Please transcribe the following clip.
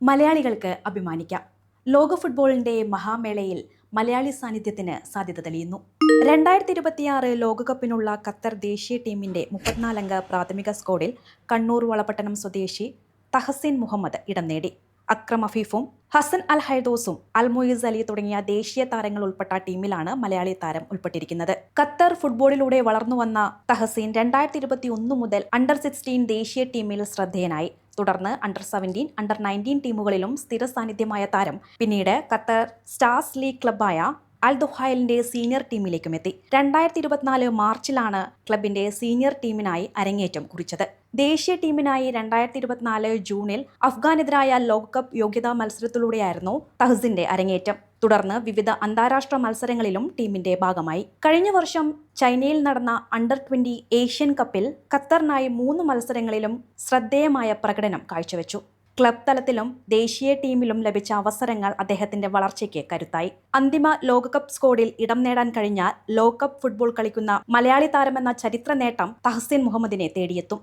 മലയാളികൾക്ക് അഭിമാനിക്കാം. ലോക ഫുട്ബോളിന്റെ മഹാമേളയിൽ മലയാളി സാന്നിധ്യത്തിന് സാധ്യത തെളിയുന്നു. 2026 ലോകകപ്പിനുള്ള ഖത്തർ ദേശീയ ടീമിന്റെ 34-അംഗ പ്രാഥമിക സ്ക്വാഡിൽ കണ്ണൂർ വളപട്ടണം സ്വദേശി തഹസിൻ മുഹമ്മദ് ഇടം നേടി. അക്രം അഫീഫും ഹസൻ അൽ ഹൈദോസും അൽ മൊയ്സ് അലി തുടങ്ങിയ ദേശീയ താരങ്ങൾ ഉൾപ്പെട്ട ടീമിലാണ് മലയാളി താരം ഉൾപ്പെട്ടിരിക്കുന്നത്. ഖത്തർ ഫുട്ബോളിലൂടെ വളർന്നുവന്ന തഹസീൻ 2021 മുതൽ അണ്ടർ-16 ദേശീയ ടീമിൽ ശ്രദ്ധേയനായി. തുടർന്ന് അണ്ടർ-17, അണ്ടർ-19 ടീമുകളിലും സ്ഥിര സാന്നിധ്യമായ താരം പിന്നീട് ഖത്തർ സ്റ്റാർസ് ലീഗ് ക്ലബ്ബായ അൽ ദുഹൈലിന്റെ സീനിയർ ടീമിലേക്കും എത്തി. 2024 മാർച്ചിലാണ് ക്ലബിന്റെ സീനിയർ ടീമിനായി അരങ്ങേറ്റം കുറിച്ചത്. ദേശീയ ടീമിനായി 2024 ജൂണിൽ അഫ്ഗാനെതിരായ ലോകകപ്പ് യോഗ്യതാ മത്സരത്തിലൂടെയായിരുന്നു തഹസിന്റെ അരങ്ങേറ്റം. തുടർന്ന് വിവിധ അന്താരാഷ്ട്ര മത്സരങ്ങളിലും ടീമിന്റെ ഭാഗമായി. കഴിഞ്ഞ വർഷം ചൈനയിൽ നടന്ന അണ്ടർ-20 ഏഷ്യൻ കപ്പിൽ ഖത്തറിനായി 3 മത്സരങ്ങളിലും ശ്രദ്ധേയമായ പ്രകടനം കാഴ്ചവെച്ചു. ക്ലബ് തലത്തിലും ദേശീയ ടീമിലും ലഭിച്ച അവസരങ്ങൾ അദ്ദേഹത്തിന്റെ വളർച്ചയ്ക്ക് കരുത്തായി. അന്തിമ ലോകകപ്പ് സ്ക്വാഡിൽ ഇടം നേടാൻ കഴിഞ്ഞാൽ ലോകകപ്പ് ഫുട്ബോൾ കളിക്കുന്ന മലയാളി താരമെന്ന ചരിത്ര നേട്ടം തഹസിൻ മുഹമ്മദിനെ തേടിയെത്തും.